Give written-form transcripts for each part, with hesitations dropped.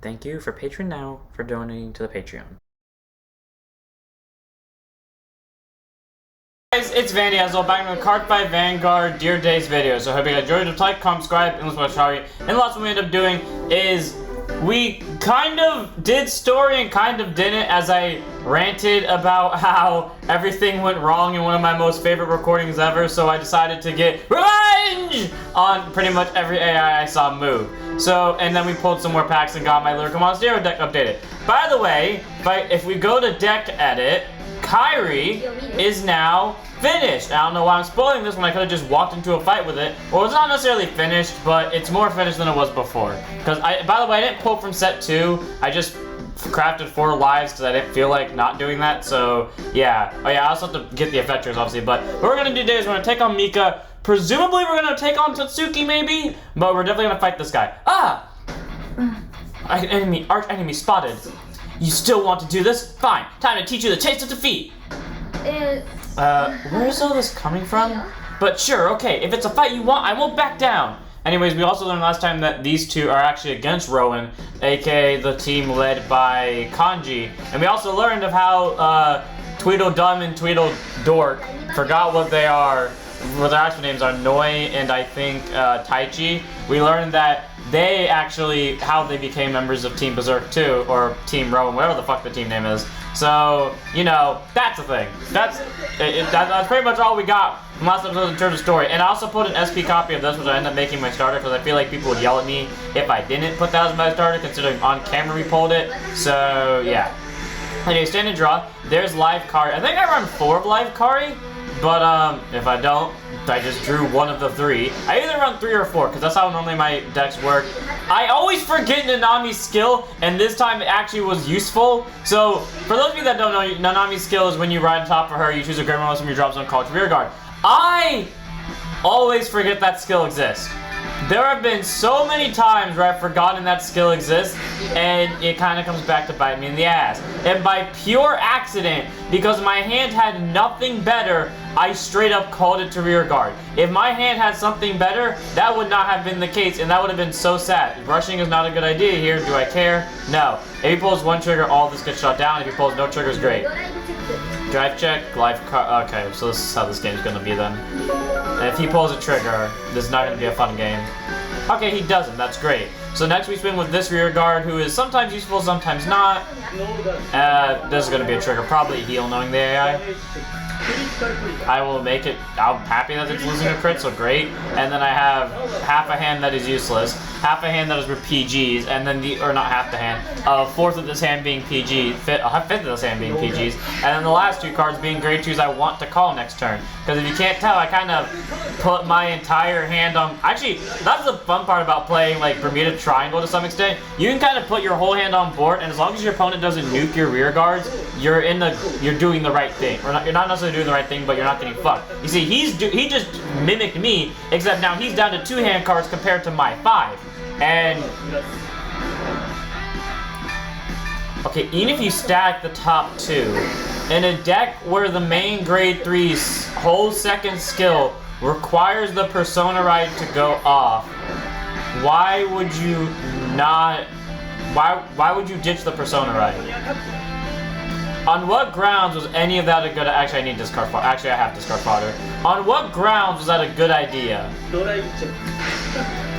Thank you for Patreon now for donating to the Patreon. Guys, it's Vandy Hazel back with Cardfight Vanguard Dear Days video. So I hope you guys enjoyed it. Like, comment, subscribe, and let's watch Charlie. And the last one we ended up doing is we kind of did story and kind of didn't, as I ranted about how everything went wrong in one of my most favorite recordings ever. So I decided to get revenge on pretty much every AI I saw move. So, and then we pulled some more packs and got my Lyrical Monstero deck updated. By the way, if we go to deck edit, Kyrie is now finished. I don't know why I'm spoiling this when I could have just walked into a fight with it. Well, it's not necessarily finished, but it's more finished than it was before. Because, by the way, I didn't pull from set 2. I just crafted 4 lives because I didn't feel like not doing that. So, yeah. Oh, yeah, I also have to get the effectors, obviously. But what we're going to do today is we're going to take on Mika. Presumably, we're going to take on Tatsuki, maybe? But we're definitely going to fight this guy. Ah! Arch enemy spotted. You still want to do this? Fine. Time to teach you the taste of defeat. Where's all this coming from? But sure, okay. If it's a fight you want, I won't back down. Anyways, we also learned last time that these two are actually against Rowan, aka the team led by Kanji. And we also learned of how Tweedledum and Tweedledork, forgot what they are, what their actual names are, Noi and I think Taichi. We learned that they actually, how they became members of Team Berserk 2, or Team Rowan, whatever the fuck the team name is. So, you know, that's a thing. That's pretty much all we got from last episode in terms of story. And I also put an SP copy of this, which I ended up making my starter, because I feel like people would yell at me if I didn't put that as my starter, considering on camera we pulled it. So, yeah. Anyway, stand and draw. There's live Kari. I think I run 4 of live Kari, but if I don't, I just drew 1 of the 3. I either run 3 or 4, because that's how normally my decks work. I always forget Nanami's skill, and this time it actually was useful. So, for those of you that don't know, Nanami's skill is when you ride on top of her, you choose a Grim from your drop zone called Rear Guard. I always forget that skill exists. There have been so many times where I've forgotten that skill exists, and it kind of comes back to bite me in the ass. And by pure accident, because my hand had nothing better, I straight up called it to Rear Guard. If my hand had something better, that would not have been the case, and that would have been so sad. Rushing is not a good idea here. Do I care? No. If he pulls 1 trigger, all this gets shut down. If he pulls no triggers, great. Drive check, life car. Okay, so this is how this game's gonna be then. And if he pulls a trigger, this is not gonna be a fun game. Okay, he doesn't. That's great. So next we swing with this Rear Guard, who is sometimes useful, sometimes not. This is gonna be a trigger, probably heal, knowing the AI. I will make it. I'm happy that it's losing a crit, so great. And then I have half a hand that is useless, half a hand that is with PGs, and then or not half the hand, a fourth of this hand being PG, a fifth of this hand being PGs, and then the last 2 cards being grade 2s I want to call next turn. Because if you can't tell, I kind of put my entire hand on. Actually, that's the fun part about playing like Bermuda Triangle to some extent. You can kind of put your whole hand on board, and as long as your opponent doesn't nuke your rear guards, you're doing the right thing. Or not, you're not necessarily doing the right thing, but you're not getting fucked. You see, he just mimicked me, except now he's down to 2 hand cards compared to my 5. And okay, even if you stack the top 2 in a deck where the main grade 3's whole second skill requires the Persona Ride to go off, why would you not? Why would you ditch the Persona Ride? On what grounds was any of that a good? Actually, I need discard fodder. Actually, I have discard fodder. On what grounds was that a good idea?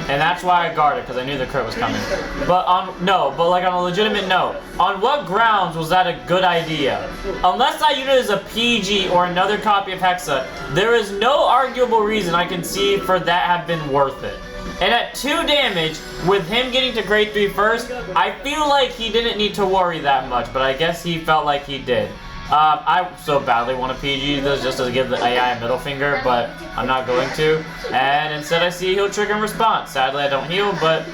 And that's why I guarded, because I knew the crit was coming. But like on a legitimate note, on what grounds was that a good idea? Unless that unit is a PG or another copy of Hexa, there is no arguable reason I can see for that have been worth it. And at 2 damage, with him getting to grade 3 first, I feel like he didn't need to worry that much, but I guess he felt like he did. I so badly want to PG this just to give the AI a middle finger, but I'm not going to. And instead I see heal trigger and response. Sadly I don't heal, but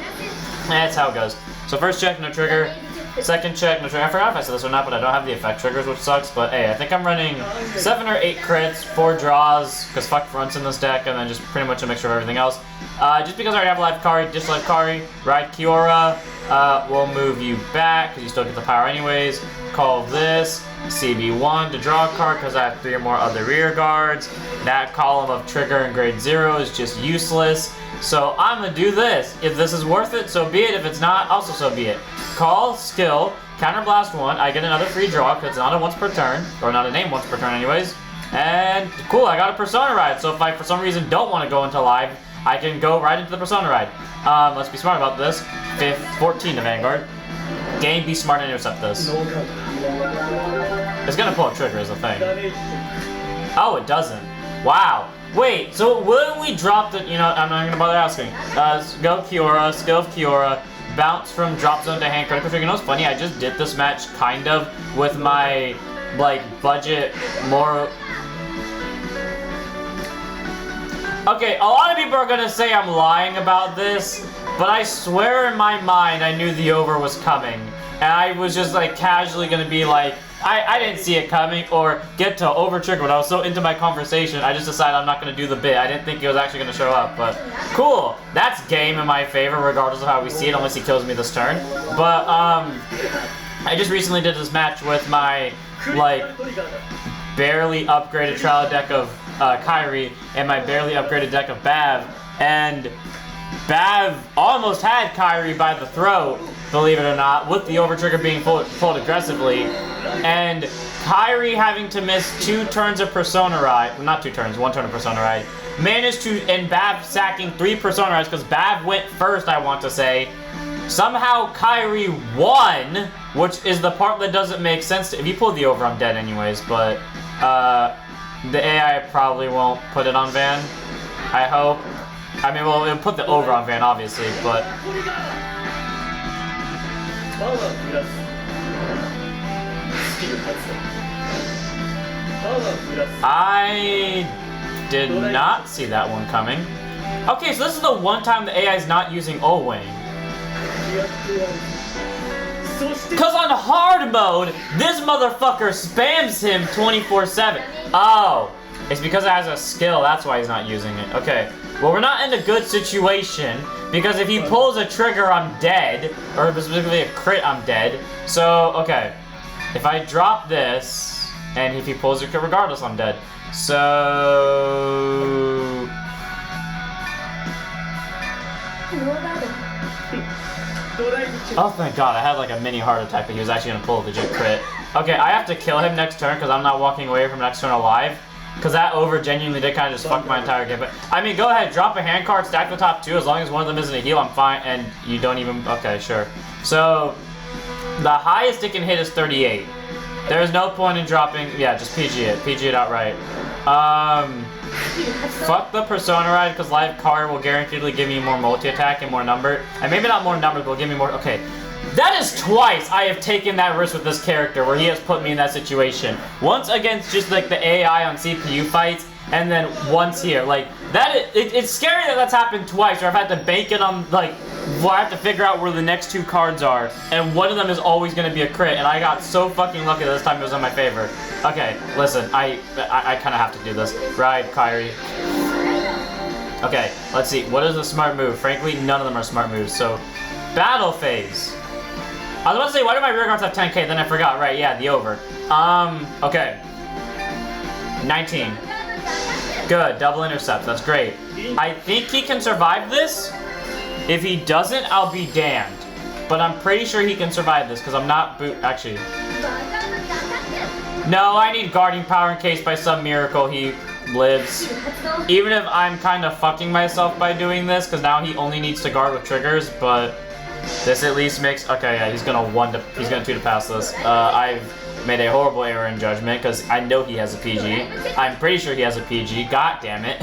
that's how it goes. So first check, no trigger. Second check, no trigger. I forgot if I said this or not, but I don't have the effect triggers, which sucks. But hey, I think I'm running 7 or 8 crits, 4 draws, because fuck fronts in this deck, and then just pretty much a mixture of everything else. Just because I already have live Kari, dish live Kari, ride Kiora, we'll move you back, because you still get the power anyways. Call this CB1 to draw a card, because I have 3 or more other rear guards. That column of trigger and grade 0 is just useless. So I'm gonna do this. If this is worth it, so be it. If it's not, also so be it. call skill, counter blast 1, I get another free draw because it's not a once per turn, or not a name once per turn anyways. And cool, I got a Persona Ride, so if I for some reason don't want to go into live, I can go right into the Persona Ride. Let's be smart about this. 14 to Vanguard. Game, be smart and intercept this. It's gonna pull a trigger is the thing. Oh, it doesn't. Wow. Wait, so wouldn't we drop the, you know, I'm not gonna bother asking. Go Kiora, skill of Kiora, bounce from drop zone to hand critical trigger. You know what's funny? I just did this match kind of with my, like, budget more. Okay, a lot of people are gonna say I'm lying about this, but I swear in my mind I knew the over was coming. And I was just like casually gonna be like, I didn't see it coming or get to over trigger, but I was so into my conversation, I just decided I'm not gonna do the bit. I didn't think it was actually gonna show up, but cool. That's game in my favor, regardless of how we see it, unless he kills me this turn. But, I just recently did this match with my, like, barely upgraded trial deck of Kairi and my barely upgraded deck of Bav, and Bav almost had Kairi by the throat, believe it or not, with the over trigger being pulled aggressively, and Kairi having to miss 2 turns of Persona Ride, well, not 2 turns, 1 turn of Persona Ride, managed to, and Bav sacking 3 Persona Rides, because Bav went first, I want to say. Somehow Kairi won, which is the part that doesn't make sense. If you pull the over, I'm dead anyways, but the AI probably won't put it on Van, I hope. I mean, well, it'll put the over on Van, obviously, but... I did not see that one coming. Okay, so this is the one time the AI is not using O-Wing. Cause on hard mode, this motherfucker spams him 24/7. Oh, it's because it has a skill, that's why he's not using it. Okay, well we're not in a good situation, because if he pulls a trigger, I'm dead. Or specifically a crit, I'm dead. So, okay. If I drop this, and if he pulls a crit regardless, I'm dead. So... Oh, thank God, I had like a mini heart attack, but he was actually gonna pull a legit crit. Okay, I have to kill him next turn, because I'm not walking away from next turn alive. Because that over genuinely did kind of just fuck my entire game. But, I mean, go ahead, drop a hand card, stack the top 2, as long as one of them isn't a heal, I'm fine, and you don't even, okay, sure. So, the highest it can hit is 38. There's no point in dropping, yeah, just PG it outright. Fuck the Persona Ride, because live card will guaranteedly give me more multi-attack and more number. And maybe not more numbers, but will give me more, okay. That is twice I have taken that risk with this character where he has put me in that situation. Once against just like the AI on CPU fights, and then once here. Like, that it's scary that that's happened twice, or I've had to bank it on, like, well, I have to figure out where the next 2 cards are, and one of them is always going to be a crit, and I got so fucking lucky that this time it was in my favor. Okay, listen, I kind of have to do this. Ride, Kairi. Okay, let's see. What is a smart move? Frankly, none of them are smart moves, so... Battle phase. I was about to say, why do my rear guards have 10k? Then I forgot, right, yeah, the over. Okay. 19. Good, double intercept, that's great. I think he can survive this. If he doesn't, I'll be damned. But I'm pretty sure he can survive this, because I'm not actually. No, I need guarding power in case by some miracle he lives. Even if I'm kind of fucking myself by doing this, because now he only needs to guard with triggers, but this at least makes, okay, yeah, he's gonna 2 to pass this. I've made a horrible error in judgment, because I know he has a PG. I'm pretty sure he has a PG, god damn it.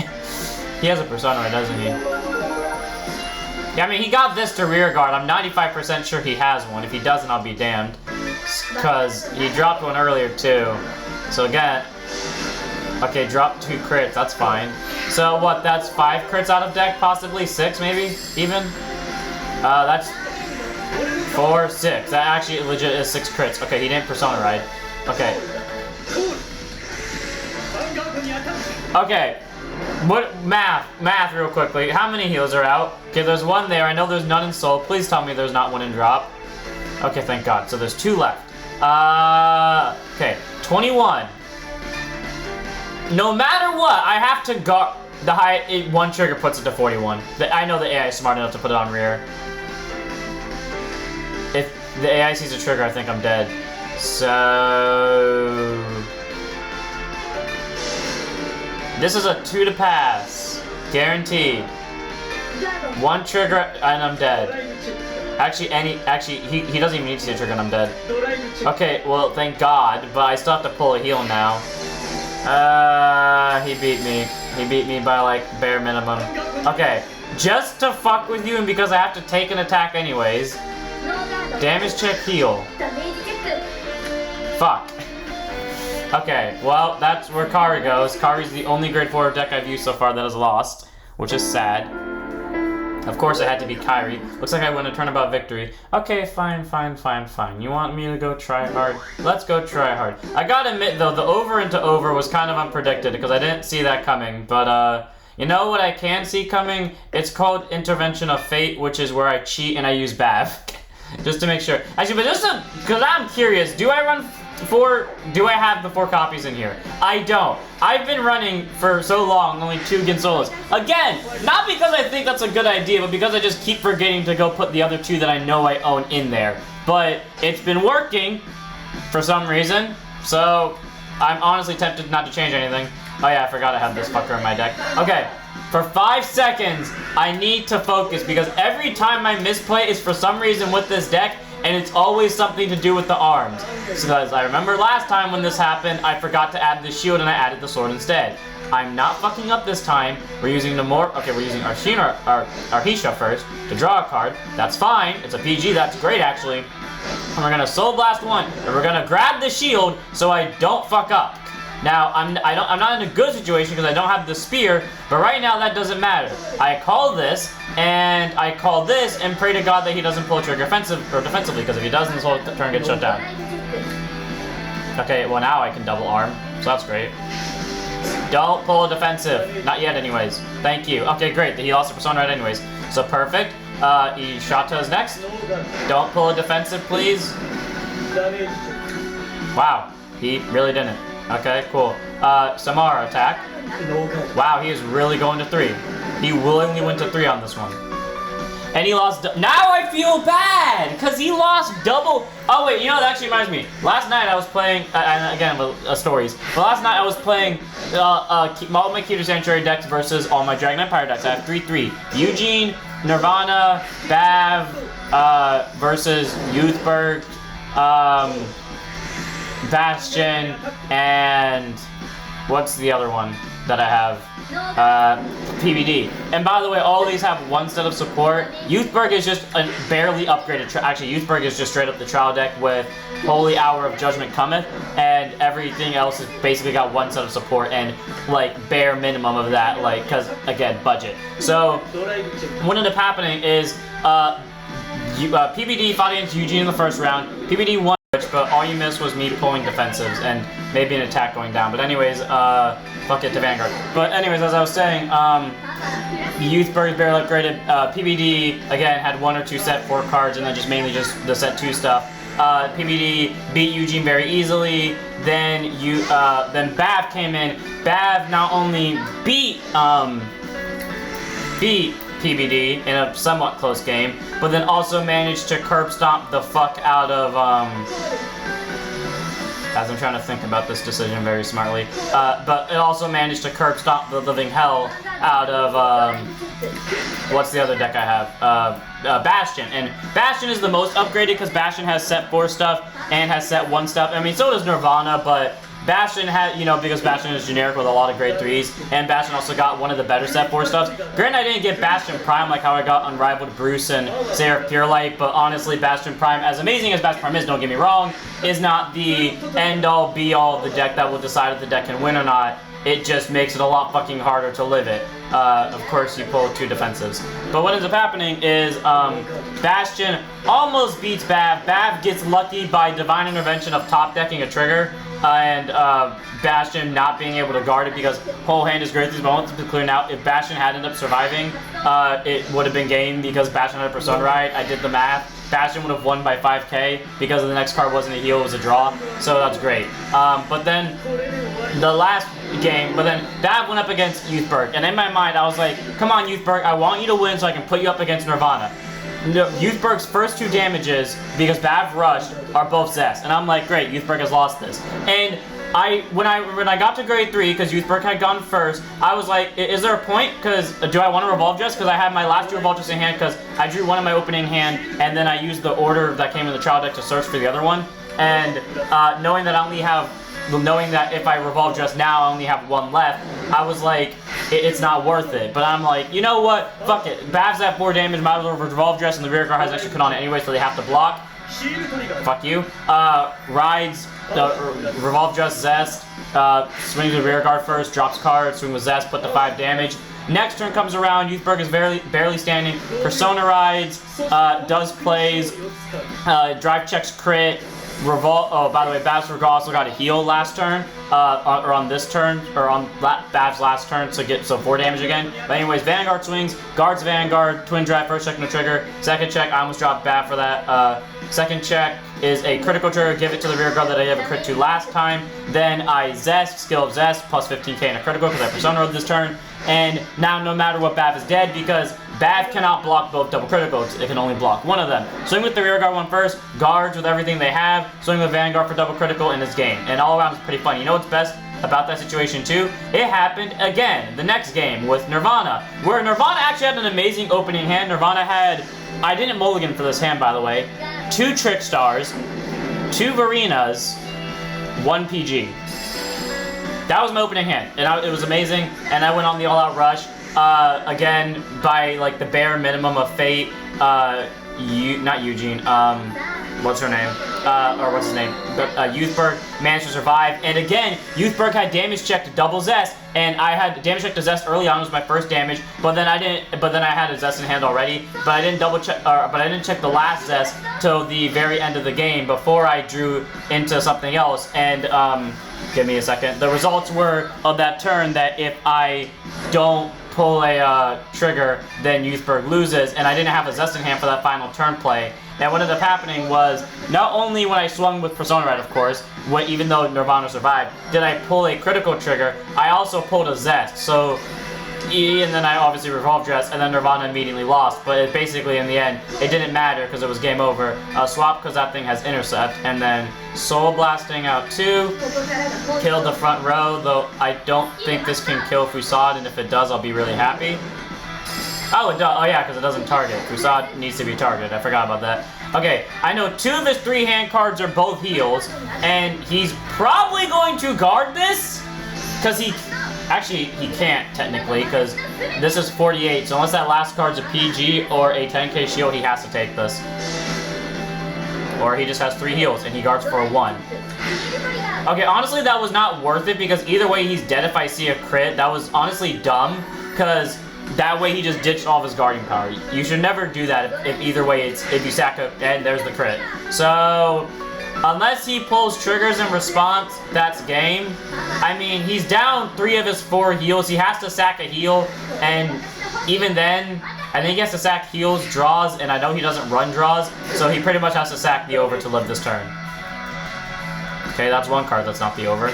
He has a Persona, doesn't he? Yeah, I mean, he got this to rear guard. I'm 95% sure he has one. If he doesn't, I'll be damned. Because he dropped one earlier, too. So again, okay, drop 2 crits, that's fine. So what, that's 5 crits out of deck, possibly? 6, maybe? Even? That's 4, 6. That actually legit is 6 crits. Okay, he didn't Persona Ride. Okay. Okay. What, math real quickly. How many heals are out? Okay, there's 1 there. I know there's none in soul. Please tell me there's not 1 in drop. Okay, thank God. So there's 2 left. Okay, 21. No matter what, I have to guard the high. 1 trigger puts it to 41. I know the AI is smart enough to put it on rear. the AI sees a trigger, I think I'm dead. So... This is a 2 to pass. Guaranteed. 1 trigger and I'm dead. Actually, he doesn't even need to see a trigger and I'm dead. Okay, well, thank God, but I still have to pull a heal now. He beat me. He beat me by, like, bare minimum. Okay, just to fuck with you and because I have to take an attack anyways. Damage check, heal. Fuck. Okay, well, that's where Kari goes. Kari's the only grade 4 deck I've used so far that has lost, which is sad. Of course, it had to be Kairi. Looks like I win a turnabout victory. Okay, fine. You want me to go try hard? Let's go try hard. I gotta admit, though, the over into over was kind of unpredicted because I didn't see that coming. But, you know what I can see coming? It's called Intervention of Fate, which is where I cheat and I use Bav. Just to make sure. Actually, but because I'm curious, do I have the 4 copies in here? I don't. I've been running for so long, only 2 Ginsolas. Again, not because I think that's a good idea, but because I just keep forgetting to go put the other 2 that I know I own in there. But it's been working for some reason, so I'm honestly tempted not to change anything. Oh yeah, I forgot I have this fucker in my deck. Okay, for 5 seconds, I need to focus because every time I misplay is for some reason with this deck, and it's always something to do with the arms. So as I remember last time when this happened, I forgot to add the shield and I added the sword instead. I'm not fucking up this time. We're using we're using Arhisha first to draw a card. That's fine. It's a PG, that's great actually. And we're gonna Soul Blast 1, and we're gonna grab the shield so I don't fuck up. Now, I'm not in a good situation because I don't have the spear, but right now that doesn't matter. I call this, and I call this, and pray to God that he doesn't pull a trigger defensively, because if he doesn't, this whole turn gets shut down. Okay, well now I can double arm, so that's great. Don't pull a defensive. Not yet, anyways. Thank you. Okay, great. He lost a Persona right anyways. So perfect. Ishata is next. Don't pull a defensive, please. Wow, he really didn't. Okay, cool. Samara attack. Wow, he is really going to 3. He willingly went to 3 on this one. And he lost. Now I feel bad because he lost double. Oh wait, you know that actually reminds me. Last night I was playing, and again stories. But last night I was playing all my Cuter Sanctuary decks versus all my Dragon Empire decks. I have 3-3. Eugene, Nirvana, Bav versus Youthberg, Bastion, and what's the other one that I have? PBD. And by the way, all these have 1 set of support. Youthberg is just a barely upgraded. Actually, Youthberg is just straight up the trial deck with Holy Hour of Judgment Cometh, and everything else has basically got 1 set of support and like bare minimum of that, like because again budget. So what ended up happening is PBD fought against Eugene in the first round. PBD won. But all you missed was me pulling defensives and maybe an attack going down. But anyways, fuck it to Vanguard. But anyways, as I was saying, Youthberg barely upgraded. PBD again had 1 or 2 set 4 cards, and then just mainly just the set 2 stuff. PBD beat Eugene very easily. Then Bav came in. Bav not only beat PBD in a somewhat close game, but then also managed to curb stomp the fuck out of, as I'm trying to think about this decision very smartly, but it also managed to curb stomp the living hell out of, what's the other deck I have? Bastion. And Bastion is the most upgraded because Bastion has set 4 stuff and has set 1 stuff. I mean, so does Nirvana, but Bastion had, because Bastion is generic with a lot of grade 3s, and Bastion also got one of the better set 4 stuffs. Granted, I didn't get Bastion Prime like how I got Unrivaled Bruce and Seraph Purelight, but honestly, Bastion Prime, as amazing as Bastion Prime is, don't get me wrong, is not the end-all, be-all of the deck that will decide if the deck can win or not. It just makes it a lot fucking harder to live it. Of course, you pull 2 defensives. But what ends up happening is Bastion almost beats Bav. Bav gets lucky by Divine Intervention of top decking a trigger, and Bastion not being able to guard it because whole hand is great. These moments to be clear now. If Bastion had ended up surviving, it would have been game because Bastion had a Persona right. I did the math. Bastion would have won by 5k because the next card wasn't a heal, it was a draw. So that's great. But then the last game, Bav went up against Youthberg, and in my mind I was like, come on Youthberg, I want you to win so I can put you up against Nirvana. no, Youthberg's first 2 damages, because Bav rushed, are both Zest. And I'm like, great, Youthberg has lost this. And when I got to grade 3, because Youthberg had gone first, I was like, is there a point? Because do I want to Revolve Dress? Because I had my last 2 Revolve Dress in hand, because I drew one in my opening hand, and then I used the order that came in the trial deck to search for the other one. And knowing that if I Revolve Dress now, I only have 1 left, I was like, it's not worth it. But I'm like, you know what? Fuck it. Bav's at 4 damage, might as well Revolve Dress, and the rear guard has extra on it anyway, so they have to block. Fuck you. Rides, Revolve Dress Zest, swings with rear guard first, drops card, swing with Zest, put the 5 damage. Next turn comes around, Youthberg is barely standing. Persona rides, does plays, drive checks crit, oh, by the way, Bav's also got a heal last turn, or on this turn, or on Bav's last turn, so 4 damage again. But anyways, Vanguard swings, guards Vanguard, twin drive, first check, no trigger. Second check, I almost dropped Bav for that. Second check is a critical trigger, give it to the rear guard that I have a crit to last time. Then I Zest, skill of Zest, plus 15k and a critical, because I Persona rode this turn. And now no matter what, Bav is dead, because Bav cannot block both double criticals, it can only block one of them. Swing with the rear guard one first, guards with everything they have, swing with Vanguard for double critical in this game. And all around is pretty fun. You know what's best about that situation too? It happened again, the next game with Nirvana, where Nirvana actually had an amazing opening hand. Nirvana had, I didn't mulligan for this hand by the way, 2 Trick Stars, 2 Varinas, 1 PG. That was my opening hand, and it was amazing, and I went on the all-out rush, again, by, like, the bare minimum of Fate, not Eugene, what's her name? Or what's his name? Youthberg managed to survive, and again, Youthberg had damage check to double Zest, and I had damage check to Zest early on, was my first damage, but then I had a Zest in hand already, but I didn't check the last Zest till the very end of the game before I drew into something else, and, give me a second. The results were of that turn that if I don't pull a trigger, then Youthberg loses, and I didn't have a Zest in hand for that final turn play. And what ended up happening was, not only when I swung with Persona Red, of course, even though Nirvana survived, did I pull a critical trigger, I also pulled a Zest. So, and then I obviously Revolve Dress, and then Nirvana immediately lost. But basically, in the end, it didn't matter because it was game over. Swap because that thing has Intercept, and then Soul Blasting out 2, kill the front row, though I don't think this can kill Fusad, and if it does, I'll be really happy. Oh, it does. Oh yeah, because it doesn't target. Fusad needs to be targeted. I forgot about that. Okay, I know 2 of his 3 hand cards are both heals, and he's probably going to guard this, because actually, he can't, technically, because this is 48, so unless that last card's a PG or a 10k shield, he has to take this. Or he just has 3 heals, and he guards for a 1. Okay, honestly, that was not worth it, because either way, he's dead if I see a crit. That was honestly dumb, because that way he just ditched all of his guarding power. You should never do that if either way, if you sack a, and there's the crit. So, unless he pulls triggers in response, that's game. I mean, he's down 3 of his 4 heals. He has to sack a heal, and even then, I think he has to sack heals, draws, and I know he doesn't run draws, so he pretty much has to sack the over to live this turn. Okay, that's 1 card that's not the over.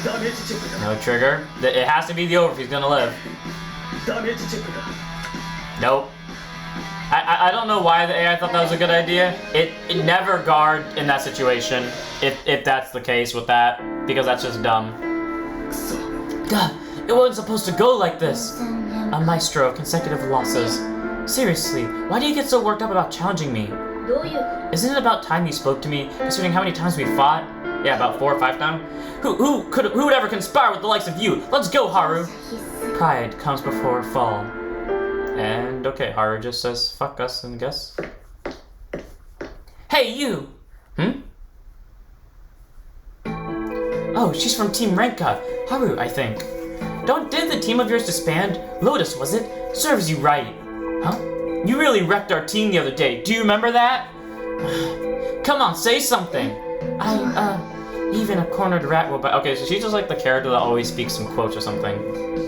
No trigger. It has to be the over if he's gonna live. Nope. I don't know why the AI thought that was a good idea. It never guard in that situation, if that's the case with that, because that's just dumb. God, it wasn't supposed to go like this. A maestro of consecutive losses. Seriously, why do you get so worked up about challenging me? Isn't it about time you spoke to me, considering how many times we fought? Yeah, about 4 or 5 times. Who would ever conspire with the likes of you? Let's go, Haru. Pride comes before a fall. And okay, Haru just says fuck us and guess. Hey, you! Oh, she's from Team Renka. Haru, I think. Did the team of yours disband? Lotus, was it? Serves you right. Huh? You really wrecked our team the other day. Do you remember that? Come on, say something. Even a cornered rat will bite. Okay, so she's just like the character that always speaks some quotes or something.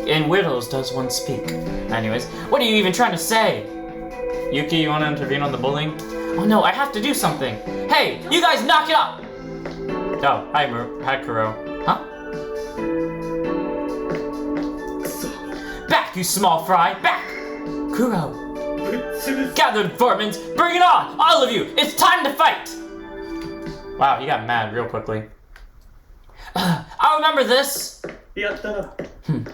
In Widows does one speak. Anyways, what are you even trying to say? Yuki, you want to intervene on the bullying? Oh no, I have to do something. Hey, you guys knock it up! Oh, hi Kuro. Huh? Back, you small fry! Back! Kuro. Gather the informants, bring it on! All of you, it's time to fight! Wow, he got mad real quickly. I remember this!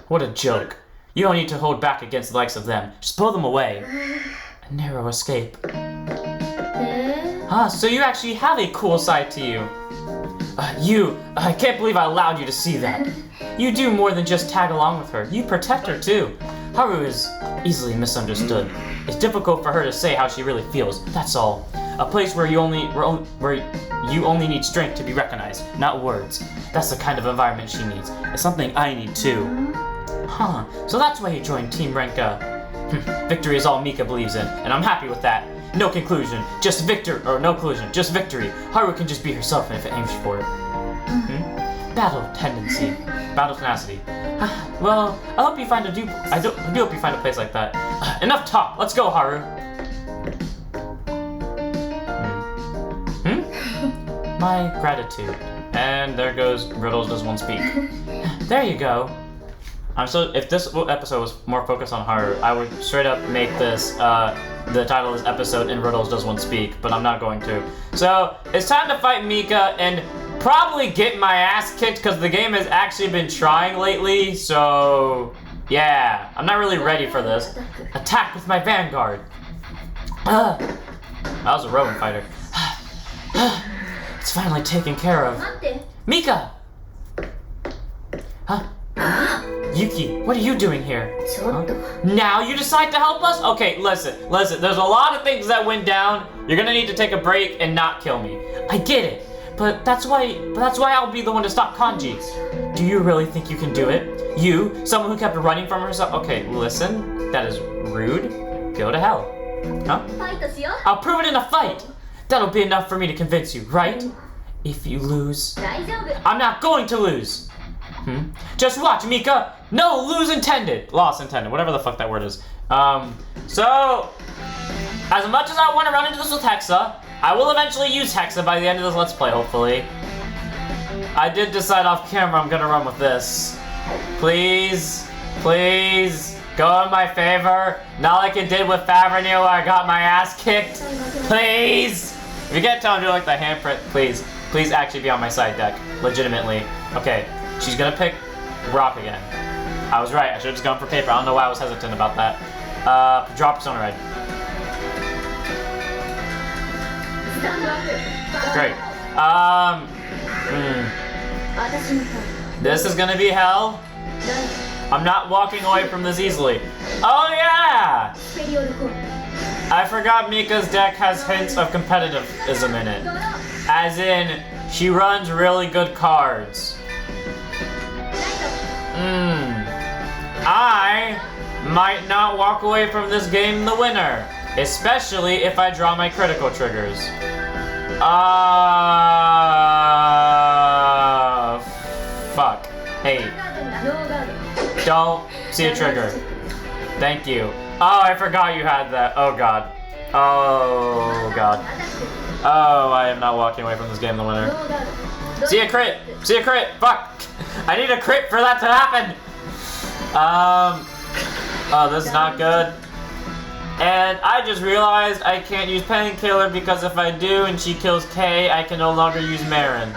What a joke. You don't need to hold back against the likes of them. Just pull them away. A narrow escape. So you actually have a cool side to you. I can't believe I allowed you to see that. You do more than just tag along with her. You protect her too. Haru is easily misunderstood. It's difficult for her to say how she really feels, that's all. A place where you only need strength to be recognized, not words. That's the kind of environment she needs. It's something I need too. So that's why you joined Team Renka. Victory is all Mika believes in, and I'm happy with that. No conclusion, just no collusion, just victory. Haru can just be herself if it aims for it. Battle tenacity. Well, I hope you find I do hope you find a place like that. Enough talk, let's go, Haru. My gratitude. And there goes Riddles Does One Speak. There you go. If this episode was more focused on Haru, I would straight up make this the title of this episode in Riddles Does One Speak, but I'm not going to. So it's time to fight Mika and probably get my ass kicked because the game has actually been trying lately. So yeah, I'm not really ready for this. Attack with my Vanguard. That was a Rowan fighter. It's finally taken care of. Mika! Yuki, what are you doing here? Now you decide to help us? Okay, listen, there's a lot of things that went down. You're gonna need to take a break and not kill me. I get it, but that's why I'll be the one to stop Kanji. Do you really think you can do it? You, someone who kept running from herself? Okay, listen, that is rude. Go to hell. I'll prove it in a fight. That'll be enough for me to convince you, right? If you lose, I'm not going to lose. Just watch, Mika. No, loss intended, whatever the fuck that word is. So, as much as I want to run into this with Hexa, I will eventually use Hexa by the end of this Let's Play, hopefully. I did decide off camera I'm gonna run with this. Please, go in my favor. Not like it did with Favrenew where I got my ass kicked. Please. If you can't tell I'm doing like the handprint, please actually be on my side deck, legitimately. Okay. She's gonna pick rock again. I was right, I should've just gone for paper. I don't know why I was hesitant about that. Drop Persona Red. Great. This is gonna be hell. I'm not walking away from this easily. Oh yeah! I forgot Mika's deck has hints of competitivism in it. As in, she runs really good cards. I might not walk away from this game the winner, especially if I draw my critical triggers. Fuck. Hey. Don't see a trigger. Thank you. Oh, I forgot you had that. Oh god. Oh god. Oh, I am not walking away from this game the winner. See a crit! Fuck! I need a crit for that to happen! Oh, this is not good. And I just realized I can't use Painkiller because if I do and she kills K, I can no longer use Marin.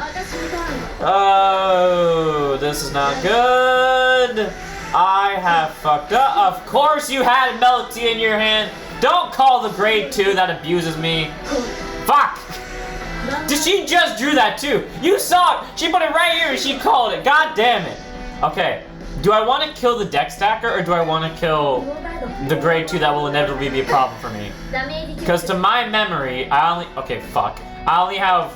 Oh, this is not good. I have fucked up. Of course you had Melty in your hand. Don't call the grade 2 that abuses me. Fuck! Did she just drew that too? You saw it! She put it right here and she called it. God damn it. Okay. Do I want to kill the deck stacker or do I want to kill the grade 2 that will inevitably be a problem for me? Because to my memory, I only have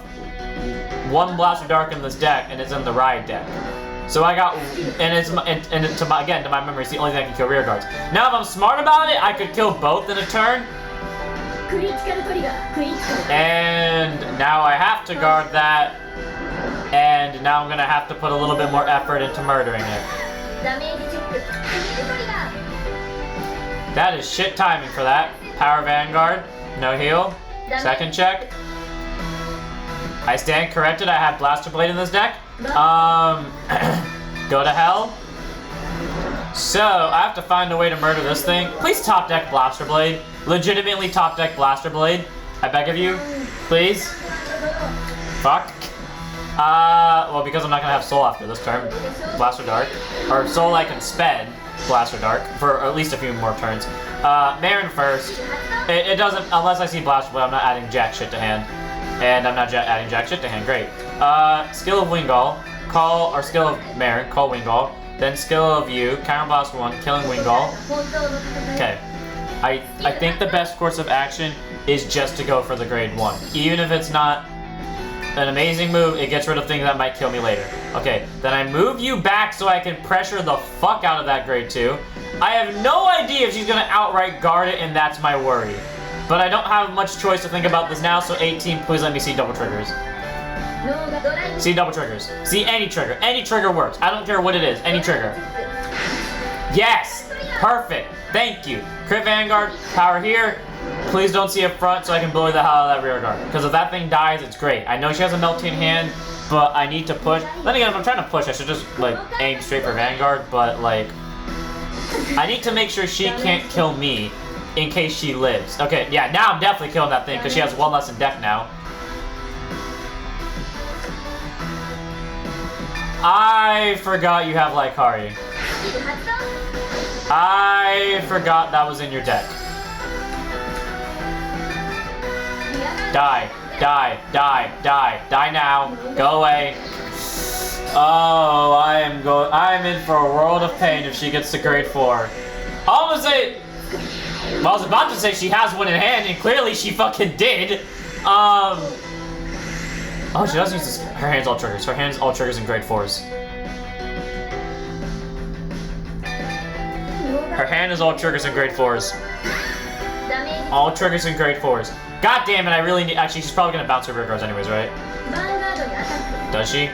one Blaster Dark in this deck and it's in the Ride deck. So I got, to my memory, it's the only thing that can kill rear guards. Now if I'm smart about it, I could kill both in a turn. And now I have to guard that. And now I'm gonna have to put a little bit more effort into murdering it. That is shit timing for that. Power Vanguard, no heal. Second check. I stand corrected, I have Blaster Blade in this deck. Go to hell. So, I have to find a way to murder this thing. Please top deck Blaster Blade. Legitimately top deck Blaster Blade. I beg of you. Please. Fuck. Well, because I'm not gonna have Soul after this turn. Blaster Dark. Or Soul I can spend Blaster Dark for at least a few more turns. Marin first. It doesn't, unless I see Blaster Blade, I'm not adding jack shit to hand. And I'm not adding jack shit to hand, great. Skill of Wingull, call, or skill of Marin, call Wingull. Then skill of you, Counterblast 1, killing Wingull. Okay. I think the best course of action is just to go for the grade 1. Even if it's not an amazing move, it gets rid of things that might kill me later. Okay, then I move you back so I can pressure the fuck out of that grade 2. I have no idea if she's gonna outright guard it, and that's my worry. But I don't have much choice to think about this now, so 18, please let me see double triggers. See double triggers. See any trigger. Any trigger works. I don't care what it is. Any trigger. Yes! Perfect. Thank you. Crit Vanguard, power here. Please don't see a front so I can blow the hell out of that rear guard. Because if that thing dies, it's great. I know she has a melting hand, but I need to push. Then again, if I'm trying to push, I should just, like, aim straight for Vanguard. But, like, I need to make sure she can't kill me in case she lives. Okay, yeah, now I'm definitely killing that thing because she has one less in deck now. I forgot you have Lycari. I forgot that was in your deck. Die, die, die, die, die now. Go away. Oh, I'm in for a world of pain if she gets to grade 4. I was about to say she has one in hand, and clearly she fucking did. Oh, she doesn't use this. Her hand's all triggers. Her hand's all triggers in grade 4s. Her hand is all triggers in grade 4s. All triggers in grade 4s. God damn it, I really need. Actually, she's probably gonna bounce her rear guards anyways, right? Does she?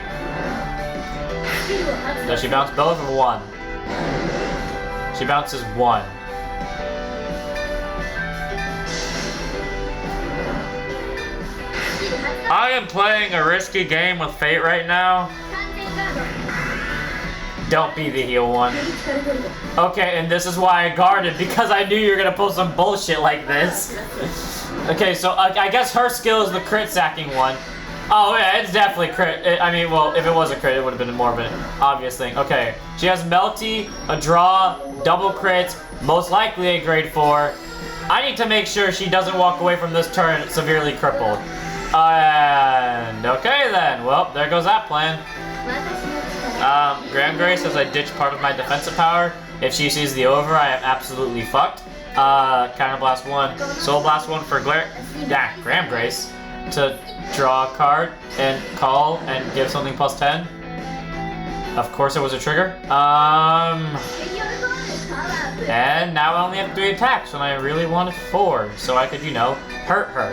Does she bounce both or one? She bounces one. I am playing a risky game with fate right now. Don't be the heal one. Okay, and this is why I guarded, because I knew you were gonna pull some bullshit like this. Okay, so I guess her skill is the crit sacking one. Oh yeah, it's definitely crit. I mean, well, if it was a crit, it would have been more of an obvious thing. Okay, she has Melty, a draw, double crits, most likely a grade 4. I need to make sure she doesn't walk away from this turn severely crippled. And okay then, well, there goes that plan. Graham Grace says I ditched part of my defensive power. If she sees the over, I am absolutely fucked. Counterblast 1, Soul Blast 1 for Graham Grace to draw a card and call and give something plus 10. Of course it was a trigger. And now I only have 3 attacks when I really wanted 4, so I could, you know, hurt her.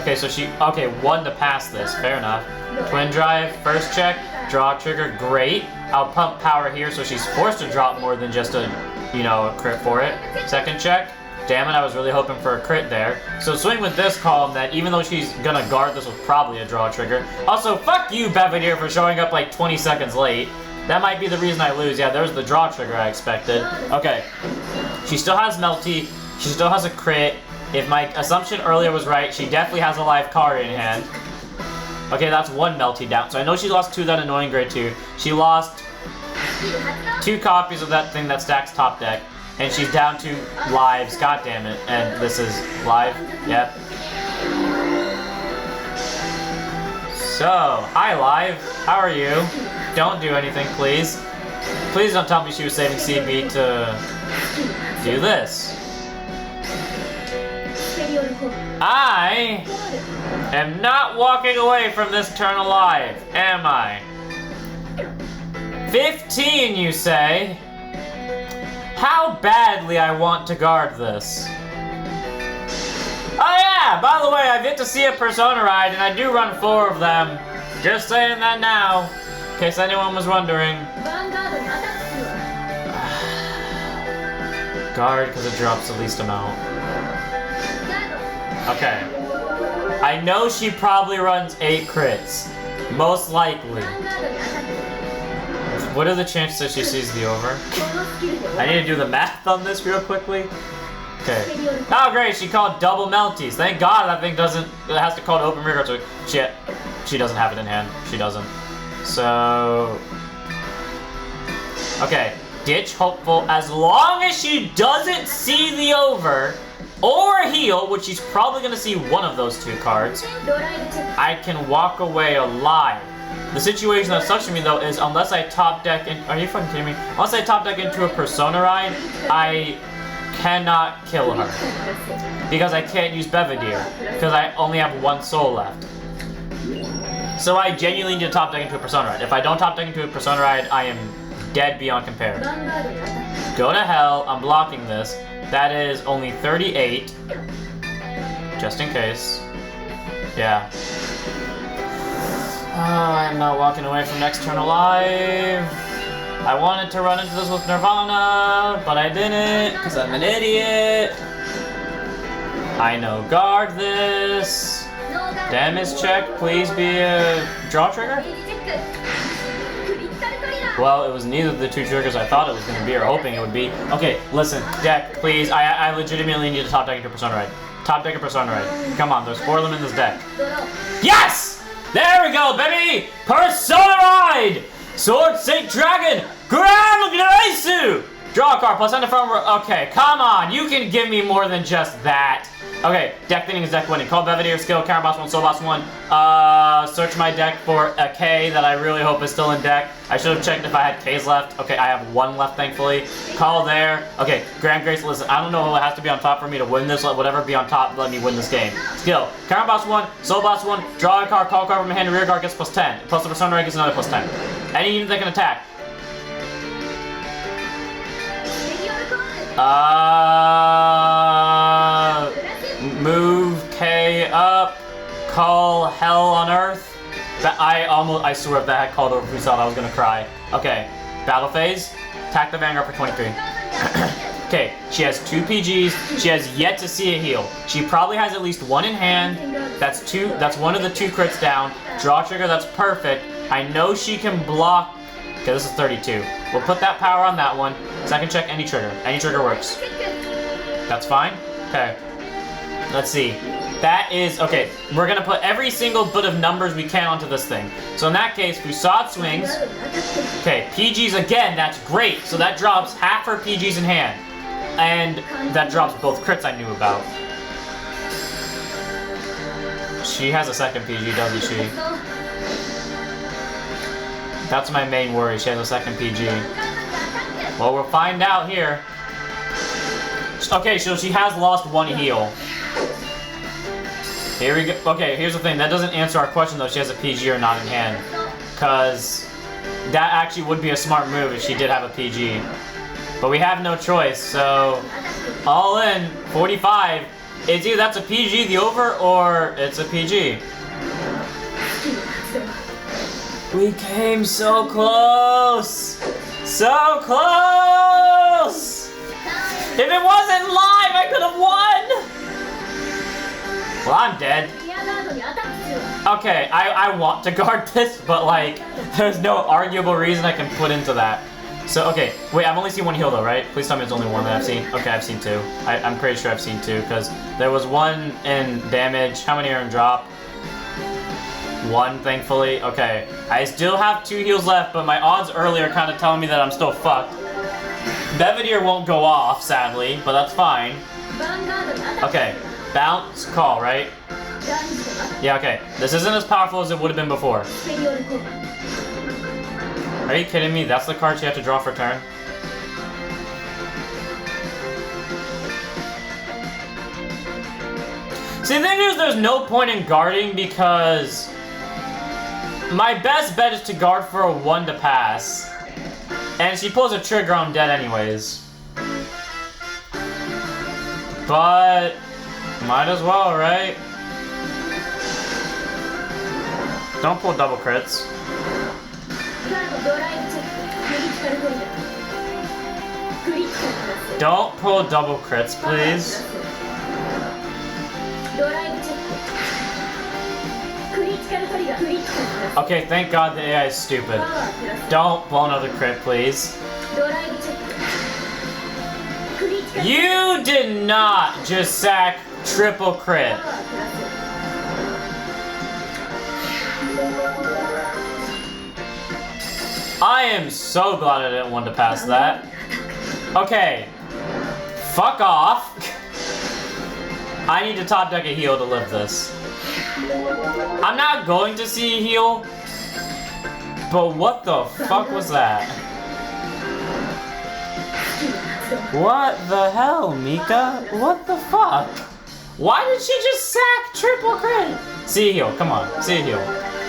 Okay, so okay, 1 to pass this, fair enough. Twin Drive, first check, draw trigger, great. I'll pump power here so she's forced to drop more than just a, you know, a crit for it. Second check, damn it, I was really hoping for a crit there. So swing with this column that even though she's gonna guard, this was probably a draw trigger. Also, fuck you, Belvedere, for showing up like 20 seconds late. That might be the reason I lose. Yeah, there's the draw trigger I expected. Okay, she still has Melty, she still has a crit. If my assumption earlier was right, she definitely has a live card in hand. Okay, that's 1 Melty down. So I know she lost 2 that annoying grade 2. She lost 2 copies of that thing that stacks top deck. And she's down 2 lives, god damn it. And this is live, yep. So, hi live, how are you? Don't do anything, please. Please don't tell me she was saving CB to do this. I am not walking away from this turn alive, am I? 15, you say? How badly I want to guard this. Oh yeah, by the way, I've yet to see a Persona ride, and I do run 4 of them. Just saying that now, in case anyone was wondering. Guard, because it drops the least amount. Okay. I know she probably runs 8 crits. Most likely. What are the chances that she sees the over? I need to do the math on this real quickly. Okay. Oh great, she called double melties. Thank God that thing doesn't. It has to call it open rear guard. So she doesn't have it in hand. She doesn't. So. Okay. Ditch hopeful. As long as she doesn't see the over or heal, which she's probably gonna see one of those two cards, I can walk away alive. The situation that sucks for me though is unless I top deck in. Are you fucking kidding me? Unless I top deck into a Persona ride, I cannot kill her because I can't use Belvedere because I only have one soul left. So I genuinely need to top deck into a Persona ride. If I don't top deck into a Persona ride, I am dead beyond compare. Go to hell. I'm blocking this. That is only 38. Just in case. Yeah. I'm not walking away from next turn alive. I wanted to run into this with Nirvana, but I didn't, because I'm an idiot. I know guard this. Damage check, please be a draw trigger? Well, it was neither of the two triggers I thought it was going to be or hoping it would be. Okay, listen, deck, please. I legitimately need to top deck into Persona Ride. Top deck a Persona Ride. Come on, there's 4 of them in this deck. Yes! There we go, baby! Persona Ride! Sword Saint Dragon! Grand Gnaisu! Draw a card, plus end from. Okay, come on, you can give me more than just that. Okay, deck thinning is deck winning. Call Belvedere skill, Counter Boss 1, Soul Boss 1. Search my deck for a K that I really hope is still in deck. I should have checked if I had Ks left. Okay, I have 1 left, thankfully. Call there. Okay, Grand Grace, listen, I don't know what has to be on top for me to win this. Let whatever be on top, let me win this game. Skill, Counter Boss 1, Soul Boss 1, draw a card, call a card from my hand, rear guard gets plus 10. Plus the Persona Ride gets another plus 10. Any unit that can attack. Move K up, call hell on earth. I swear if that had called over Fusel, I was gonna cry. Okay, battle phase, attack the Vanguard for 23. Okay, she has 2 PGs, she has yet to see a heal. She probably has at least 1 in hand, that's 1 of the 2 crits down. Draw trigger, that's perfect. I know she can block. Okay, this is 32. We'll put that power on that one, so I can check any trigger. Any trigger works. That's fine? Okay. Let's see. That is, okay, we're gonna put every single bit of numbers we can onto this thing. So in that case, Fusade swings. Okay, PGs again, that's great. So that drops half her PGs in hand. And that drops both crits I knew about. She has a second PG, doesn't she? That's my main worry. She has a second PG. Well, we'll find out here. Okay, so she has lost 1 heal. Here we go. Okay, here's the thing. That doesn't answer our question, though, if she has a PG or not in hand. Because that actually would be a smart move if she did have a PG. But we have no choice, so all in, 45. It's either that's a PG, the over, or it's a PG. We came so close! So close! If it wasn't live, I could have won! Well, I'm dead. Okay, I want to guard this, but like, there's no arguable reason I can put into that. So, okay, wait, I've only seen 1 heal though, right? Please tell me it's only 1 that I've seen. Okay, I've seen 2. I'm pretty sure I've seen 2, because there was 1 in damage. How many are in drop? 1, thankfully. Okay, I still have 2 heals left, but my odds earlier kind of telling me that I'm still fucked. Belvedere won't go off, sadly, but that's fine. Okay, bounce, call, right? Yeah, okay. This isn't as powerful as it would have been before. Are you kidding me? That's the card you have to draw for turn? See, the thing is, there's no point in guarding because my best bet is to guard for a 1 to pass. And she pulls a trigger, I'm dead anyways. But might as well, right? Don't pull double crits. Don't pull double crits, please. Okay, thank God the AI is stupid. Don't pull another crit, please. You did not just sack triple crit. I am so glad I didn't want to pass that. Okay. Fuck off. I need to top deck a heal to live this. I'm not going to see a heal, but what the fuck was that? What the hell, Mika? What the fuck? Why did she just sack triple crit? See a heal, come on, see a heal.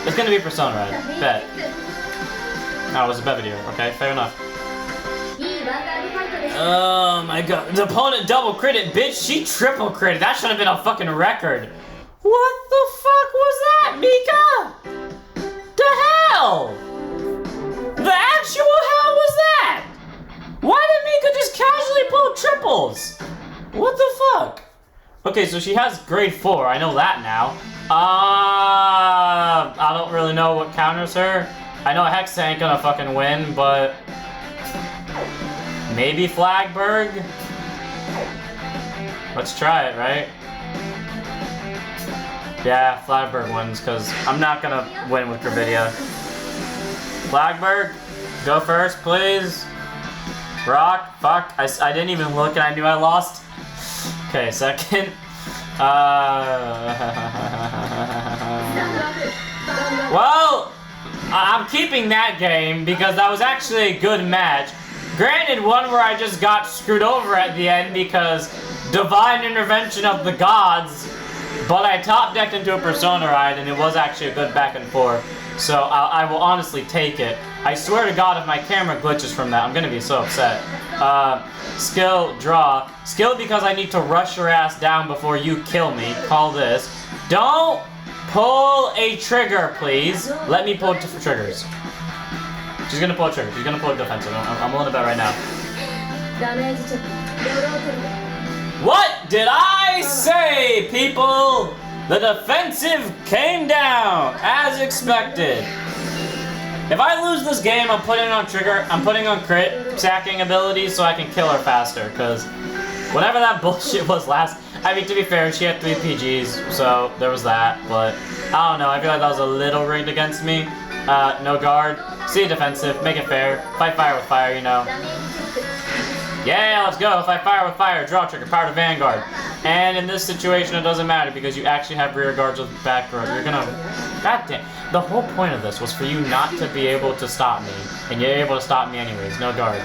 It's gonna be Persona Ride, bet. Oh, it was a bet video, okay, fair enough. Oh my god, the opponent double critted, bitch, she triple critted. That should have been a fucking record. What the fuck was that, Mika? The hell? The actual hell was that? Why did Mika just casually pull triples? What the fuck? Okay, so she has grade 4, I know that now. I don't really know what counters her. I know Hex ain't gonna fucking win, but maybe Flagberg? Let's try it, right? Yeah, Flagberg wins, because I'm not gonna win with Gravidia. Flagberg, go first, please. Rock, fuck, I didn't even look and I knew I lost. Okay, second. Well, I'm keeping that game because that was actually a good match. Granted, one where I just got screwed over at the end because divine intervention of the gods, but I top decked into a Persona Ride and it was actually a good back and forth. So I will honestly take it. I swear to God, if my camera glitches from that, I'm gonna be so upset. Skill, draw. Skill because I need to rush your ass down before you kill me. Call this. Don't pull a trigger, please. Let me pull triggers. She's gonna pull a trigger. She's gonna pull a defensive. I'm willing to bet right now. What did I say, people? The defensive came down, as expected. If I lose this game, I'm putting on trigger, I'm putting on crit sacking abilities so I can kill her faster, because whatever that bullshit was last, I mean, to be fair, she had 3 PGs, so there was that, but I don't know, I feel like that was a little rigged against me. No guard, see a defensive, make it fair, fight fire with fire, you know. Yeah, let's go, fight fire with fire, draw trigger, power to Vanguard. And in this situation, it doesn't matter because you actually have rear guards with back guard. You're gonna, goddamn. The whole point of this was for you not to be able to stop me, and you're able to stop me anyways. No guard.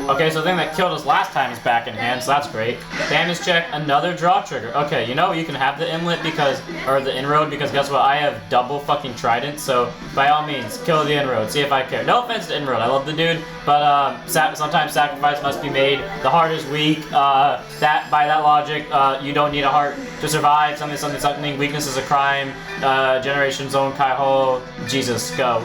Okay, so the thing that killed us last time is back in hand, so that's great. Damage check, another draw trigger. Okay, you know, you can have the inlet because, or the inroad, because guess what? I have double fucking trident, so by all means, kill the inroad, see if I care. No offense to inroad, I love the dude, but sometimes sacrifice must be made. The heart is weak, by that logic, you don't need a heart to survive, something, weakness is a crime, Generation Zone, Kaiho, Jesus, go.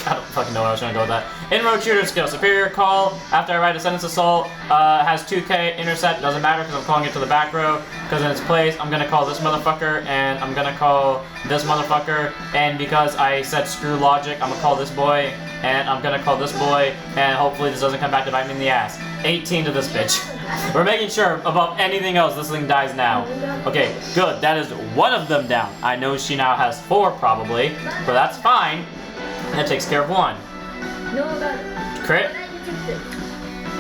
I don't fucking know where I was trying to go with that. Inroad shooter skill, superior call, after I ride Ascendance Assault, has 2k, intercept, doesn't matter because I'm calling it to the back row, because in its place, I'm gonna call this motherfucker, and I'm gonna call this motherfucker, and because I said screw logic, I'm gonna call this boy, and I'm gonna call this boy, and hopefully this doesn't come back to bite me in the ass. 18 to this bitch. We're making sure, above anything else, this thing dies now. Okay, good, that is one of them down. I know she now has 4 probably, but that's fine. That takes care of 1. Crit?